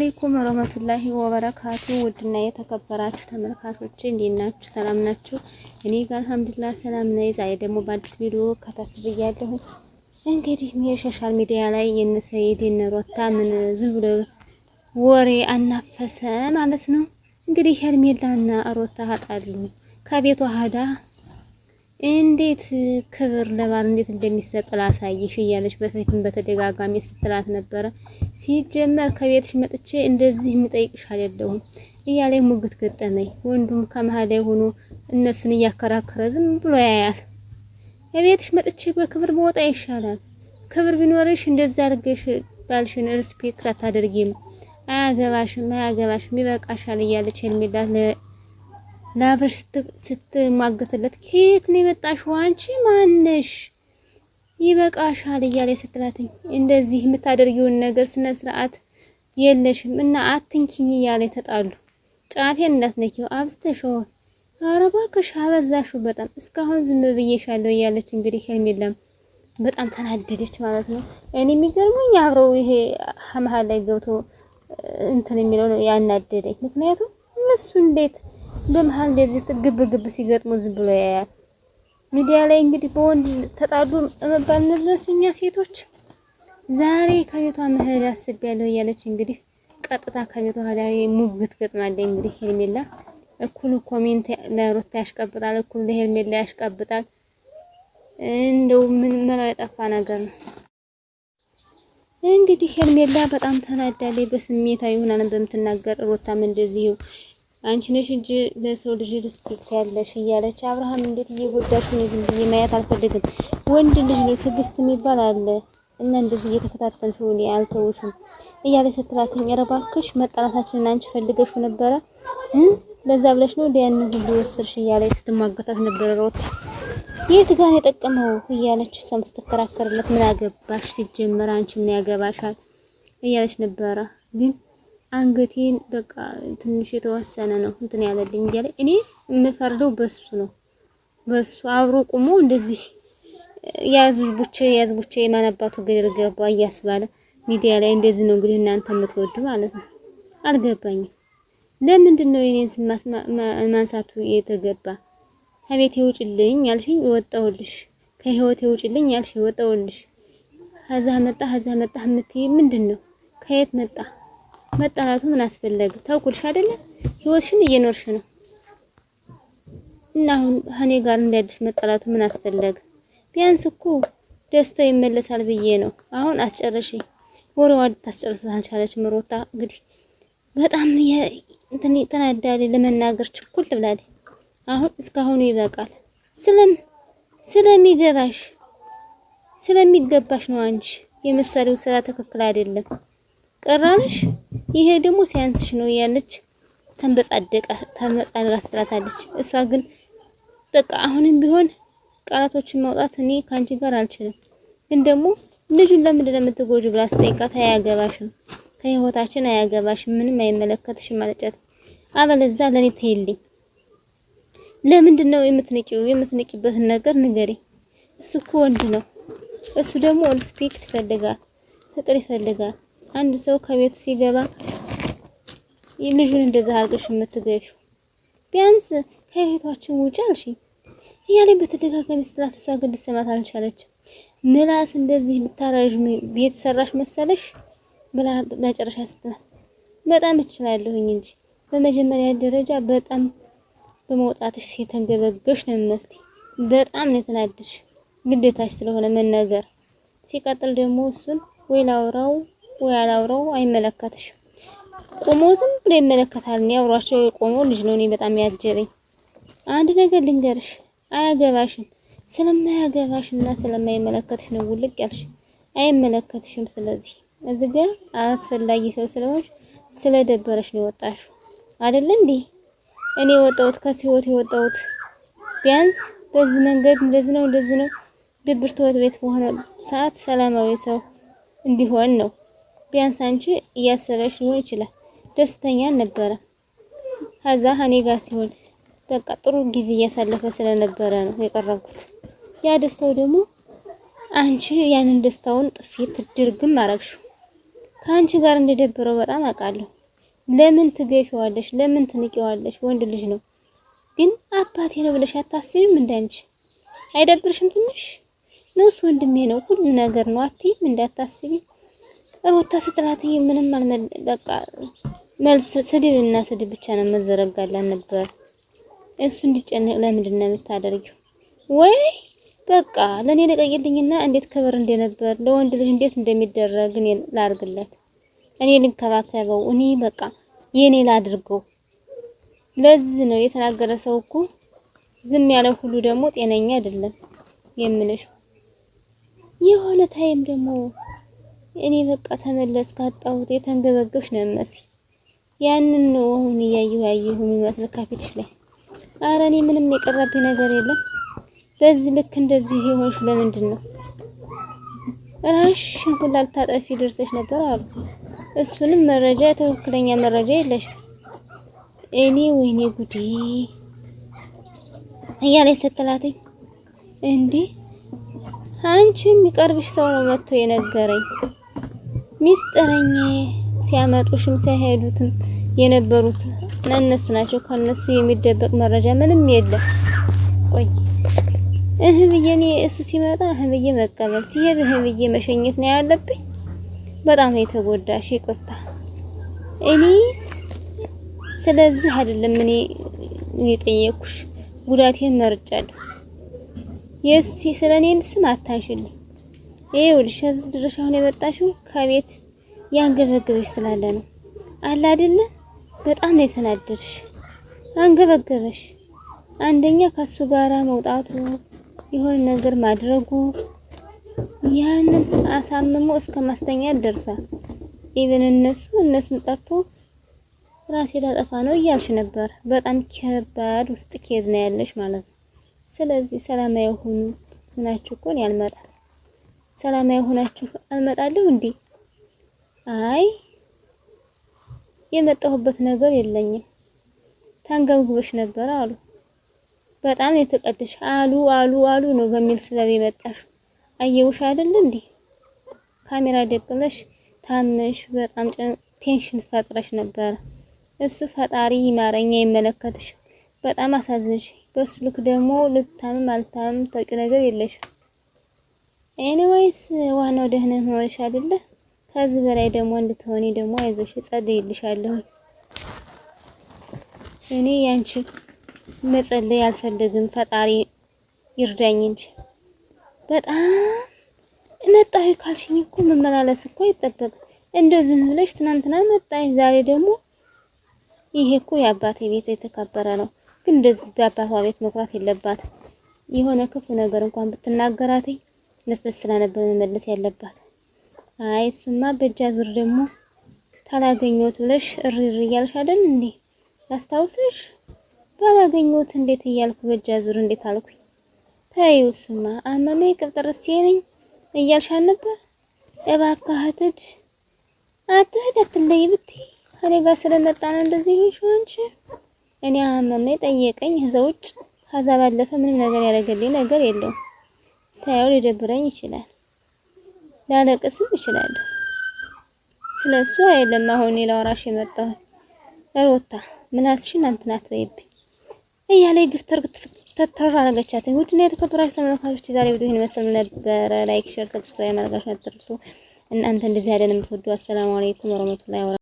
አለይኩም ወራህመቱላሂ ወበረካቱ። ውድና የተከበራችሁ ተመልካቾቼ እንዴት ናችሁ? ሰላም ናችሁ? እኔ ጋር አልሐምዱሊላህ ሰላም ነኝ። ዛሬ ደግሞ በአዲስ ቪዲዮ ከተፍ ብያለሁ። እንግዲህ የሶሻል ሚዲያ ላይ የነ ሰይድ የነ ሮታ ምን ዝም ብሎ ወሬ አናፈሰ ማለት ነው። እንግዲህ ሄርሜላና ሮታ ሀጣሉ ከቤቷ ሀዳ እንዴት ክብር ለባል እንዴት እንደሚሰጥ ላሳይሽ እያለች በፊትም በተደጋጋሚ ስትላት ነበረ። ሲጀመር ከቤትሽ መጥቼ እንደዚህ የምጠይቅሽ አይደለሁም እያለ ሙግት ገጠመኝ። ወንዱም ከመሃል ላይ ሆኖ እነሱን እያከራከረ ዝም ብሎ ያያል። ከቤትሽ መጥቼ በክብር በወጣ ይሻላል። ክብር ቢኖርሽ እንደዛ አድርገሽ ባልሽን ሪስፔክት አታደርጊም። አያገባሽም ይበቃሻል እያለች ሄርሜላ ላብር ስትማገትለት ከየት ነው የመጣሽው? አንቺ ማነሽ? ይበቃሻል እያለ ስትላትኝ እንደዚህ የምታደርጊውን ነገር ስነ ስርዓት የለሽም እና አትንኪኝ እያለ ተጣሉ። ጫፌን እንዳትነኪው አብስተሽው፣ ኧረ እባክሽ አበዛሽው በጣም እስካሁን ዝም ብዬሻለሁ እያለች እንግዲህ ሄርሜላም በጣም ተናደደች ማለት ነው። እኔ የሚገርመኝ አብረው ይሄ መሀል ላይ ገብቶ እንትን የሚለው ነው ያናደደኝ። ምክንያቱም እነሱ እንዴት በመሃል እንደዚህ ግብ ግብ ሲገጥሙ ዝም ብሎ ያያል። ሚዲያ ላይ እንግዲህ በወንድ ተጣሉ መባል ንረስኛ ሴቶች ዛሬ ከቤቷ መሄድ አስቤያለሁ እያለች እንግዲህ ቀጥታ ከቤቷ ላይ ሙግት ገጥማለች። እንግዲህ ሄርሜላ እኩል ኮሜንት ለሮታ ያሽቀብጣል፣ እኩል ለሄርሜላ ያሽቀብጣል። እንደው ምን የጠፋ ነገር ነው። እንግዲህ ሄርሜላ በጣም ተናዳለች። በስሜታዊ ሆና ነው በምትናገር። ሮታም እንደዚሁ አንቺ ነሽ እንጂ ለሰው ልጅ ሪስፔክት ያለሽ እያለች አብርሃም እንዴት እየጎዳሽ ነው? ዝም ብዬ ማየት አልፈልግም። ወንድ ልጅ ነው ትዕግስት የሚባል አለ እና እንደዚህ እየተከታተልሽው እኔ አልተውሽም እያለች ስትላትኝ ኧረ እባክሽ መጣላታችንን አንቺ ፈልገሽው ነበረ ለዛ ብለሽ ነው ያን ሁሉ ወስርሽ እያለች ስትማገታት ነበረ። ሮታ የት ጋር የጠቀመው እያለች እሷም ስትከራከርለት ምን አገባሽ ሲጀመር አንቺ ምን ያገባሻል እያለች ነበረ። ግን አንገቴን በቃ ትንሽ የተወሰነ ነው እንትን ያለልኝ እያለ እኔ የምፈርደው በሱ ነው። በሱ አብሮ ቆሞ እንደዚህ ያዙ ቡቼ የማናባቱ ገደል ገባ እያስባለ ሚዲያ ላይ እንደዚህ ነው እንግዲህ እናንተ የምትወዱ ማለት ነው። አልገባኝም። ለምንድን ነው የኔን ስም ማንሳቱ የተገባ? ከቤቴ ውጭልኝ ያልሽኝ ወጣሁልሽ፣ ከህይወቴ ውጭልኝ ያልሽ ወጣሁልሽ። ከዛ መጣ የምትይ ምንድነው? ከየት መጣ? መጣላቱ ምን አስፈለገ? ተውኩልሽ አይደለ? ህይወትሽን እየኖርሽ ነው እና አሁን ሀኔ ጋር እንዲያድስ መጣላቱ ምን አስፈለገ? ቢያንስ እኮ ደስታው ይመለሳል ብዬ ነው። አሁን አስጨርሽኝ። ወሬዋ ልታስጨርስ አልቻለችም ሮታ። እንግዲህ በጣም እንትን ተናዳለች፣ ለመናገር ችኩል ብላለች። አሁን እስካሁን ይበቃል። ስለሚገባሽ ነው አንቺ የምትሰሪው ስራ ትክክል አይደለም። ቀራነሽ ይሄ ደግሞ ሲያንስሽ ነው ያለች ተንበጻድቃ ስትላታለች። እሷ ግን በቃ አሁንም ቢሆን ቃላቶችን ማውጣት እኔ ካንቺ ጋር አልችልም፣ ግን ደግሞ ልጁን ለምንድን ነው የምትጎጂው ብላ ስጠይቃት አያገባሽም፣ ከህይወታችን አያገባሽም፣ ምንም አይመለከትሽም ማለጨት አበለዛ ለኔ ተይልኝ። ለምንድን ነው የምትንቂው? የምትንቂበትን ነገር ንገሪ። እሱ እኮ ወንድ ነው። እሱ ደግሞ ሪስፔክት ይፈልጋል፣ ፍቅር ይፈልጋል። አንድ ሰው ከቤቱ ሲገባ ልጁን እንደዛ አድርገሽ የምትገፊው ቢያንስ ከቤታችን ውጪ አልሽኝ እያለኝ በተደጋጋሚ ስትላት እሷ ግን ልትሰማት አልቻለችም። ምላስ እንደዚህ ብታረዥ ቤት ሰራሽ መሰለሽ ብላ መጨረሻ ስትላት በጣም እችላለሁኝ እንጂ በመጀመሪያ ደረጃ በጣም በመውጣትሽ ሲተንገበገሽ ነው የሚመስለው። በጣም ነው የተናደድሽ፣ ግዴታሽ ስለሆነ መናገር። ሲቀጥል ደግሞ እሱን ወይ ላውራው ወይ አላውራው አይመለከትሽም። ቆሞ ዝም ብሎ ይመለከታል። ነው አብሯቸው የቆመው ልጅ ነው። እኔ በጣም ያጀረኝ አንድ ነገር ልንገርሽ፣ አያገባሽም። ስለማያገባሽና ስለማይመለከትሽ ነው ውልቅ ያልሽ። አይመለከትሽም። ስለዚህ እዚህ ጋር አስፈላጊ ሰው ስለሆንሽ ስለደበረሽ ነው የወጣሽው አይደል እንዴ? እኔ ወጣሁት ከሲወት የወጣሁት ቢያንስ በዚህ መንገድ እንደዚህ ነው ድብርት ቤት በሆነ ሰዓት ሰላማዊ ሰው እንዲሆን ነው። ቢያንስ አንቺ እያሰበሽ ሊሆን ይችላል፣ ደስተኛ ነበረ። ከዛ ሀኔ ጋር ሲሆን በቃ ጥሩ ጊዜ እያሳለፈ ስለነበረ ነው የቀረብኩት። ያ ደስታው ደግሞ አንቺ ያንን ደስታውን ጥፊት ድርግም አረግሽው። ከአንቺ ጋር እንደደበረው በጣም አውቃለሁ። ለምን ትገፊዋለሽ? ለምን ትንቂዋለሽ? ወንድ ልጅ ነው። ግን አባቴ ነው ብለሽ አታስቢም? እንዳንቺ አይደብርሽም? ትንሽ ነውስ ወንድሜ ነው ሁሉ ነገር ነው አትይም? እንዳታስቢ ሩታ ስትላት ምንም በቃ መልስ ስድብና ስድብ ብቻ ነው መዘረጋላት ነበር። እሱ እንዲጨነቅ ለምንድን ነው የምታደርጊው? ወይ በቃ ለኔ ለቀይልኝና እንዴት ክብር እንደነበር ለወንድ ልጅ እንዴት እንደሚደረግ እኔ ላርግለት፣ እኔ ልንከባከበው፣ እኔ በቃ የኔ ላድርገው። ለዚህ ነው የተናገረ ሰው እኮ ዝም ያለው ሁሉ ደግሞ ጤነኛ አይደለም የምልሽ። የሆነ ታይም ደግሞ እኔ በቃ ተመለስ ካጣሁት የተንገበገብሽ ነው መስል ያንን ነው አሁን ያየሁ የሚመስል ከፊትሽ ላይ። ኧረ እኔ ምንም የቀረብኝ ነገር የለም። በዚህ ልክ እንደዚህ የሆንሽ ለምንድን ነው? ራስሽን ሁላ ልታጠፊ ደርሰሽ ነበር አሉ። እሱንም መረጃ ትክክለኛ መረጃ የለሽ። እኔ ወይኔ ጉዴ እያለች ስትላትኝ እንዴ አንቺ የሚቀርብሽ ሰው ነው መጥቶ የነገረኝ። ሚስጥረኛ ሲያመጡሽም ሲያሄዱትም የነበሩት እነሱ ናቸው። ከነሱ የሚደበቅ መረጃ ምንም የለም። ቆይ ብዬ እኔ እሱ ሲመጣ ብዬ መቀበል ሲሄድ ብዬ መሸኘት ነው ያለብኝ። በጣም ነው የተጎዳሽ። ይቅርታ እኔስ ስለዚህ አይደለም እኔ የጠየኩሽ፣ ጉዳቴን መርጫለሁ። የእሱ ስለኔም ስም አታንሽልኝ። ይኸውልሽ እዚህ ድረስ አሁን የመጣሽው ከቤት ያንገበገበሽ ስላለ ነው አለ አይደለ? በጣም ነው የተናደድሽ። አንገበገበሽ። አንደኛ ከሱ ጋራ መውጣቱ የሆነ ነገር ማድረጉ ያንን አሳምሞ እስከ ማስተኛት ደርሷል። ኢቭን እነሱን ጠርቶ ራሴ ላጠፋ ነው እያልሽ ነበር። በጣም ከባድ ውስጥ ኬዝ ነው ያለሽ ማለት ነው። ስለዚህ ሰላማዊ ሆናችሁ እኮ ነው ያልመጣል። ሰላማዊ ሆናችሁ አልመጣለሁ እንዴ? አይ የመጣሁበት ነገር የለኝም። ታንገብግበሽ ነበር አሉ። በጣም የተቀደሽ አሉ ነው በሚል ስበብ የመጣሽ። አየውሽ አይደል እንዴ? ካሜራ ደቅለሽ ታመሽ በጣም ቴንሽን ፈጥረሽ ነበር። እሱ ፈጣሪ ይማረኛ ይመለከትሽ። በጣም አሳዝንሽ። በሱ ልክ ደግሞ ልታምም አልታምም ታውቂ ነገር የለሽ። ኤኒዌይስ ዋናው ደህነት ሆነሽ አይደለ? ከዚህ በላይ ደግሞ እንድትሆኒ ደግሞ አይዞሽ እጸልይልሻለሁ። እኔ ያንቺ መጸለይ አልፈልግም፣ ፈጣሪ ይርዳኝ እንጂ። በጣም መጣሁ ካልሽኝ እኮ መመላለስ እኮ አይጠበቅም። እንደዚህ ብለሽ ትናንትና መጣሽ፣ ዛሬ ደግሞ ይሄ እኮ የአባቴ ቤት የተከበረ ነው። ግን እንደዚህ በአባቷ ቤት መኩራት የለባትም። የሆነ ክፉ ነገር እንኳን ብትናገራትኝ ለስተስ ስለነበር መመለስ ያለባት። አይ እሱማ በእጅ አዙር ደግሞ ታላገኘሁት ብለሽ እሪሪ እያልሽ አይደል እንዴ? ላስታውስሽ ባላገኘሁት እንዴት እያልኩ በእጅ አዙር እንዴት አልኩኝ? ታዩ እሱማ አመመኝ ቅብጥርስ ነኝ እያልሽ ነበር። እባክህ አትሂድ አትለይ ብትይ እኔ ጋር ስለመጣ ነው እንደዚህ ይሆንሽ አንቺ። እኔ አመመኝ ጠየቀኝ እዛ ውጭ፣ ከዛ ባለፈ ምንም ነገር ያደረገልኝ ነገር የለውም። ሳይው ሊደብረኝ ይችላል፣ ላለቅስም ይችላል። ስለሱ አይደለም አሁን ላወራሽ የመጣሁ። ሩታ ምናስሽን እንትን አትበይብኝ እያለ ግፍተር ተተራ አረጋቻት። ውድና የተከበራችሁ ተመልካቾች ዛሬ ቪዲዮ ይሄን መሰል ነበር። ላይክ፣ ሼር፣ ሰብስክራይብ ማድረጋችሁን አትርሱ። እናንተ እንደዚህ አይደለም የምትወዱ። አሰላሙ አለይኩም ወራህመቱላሂ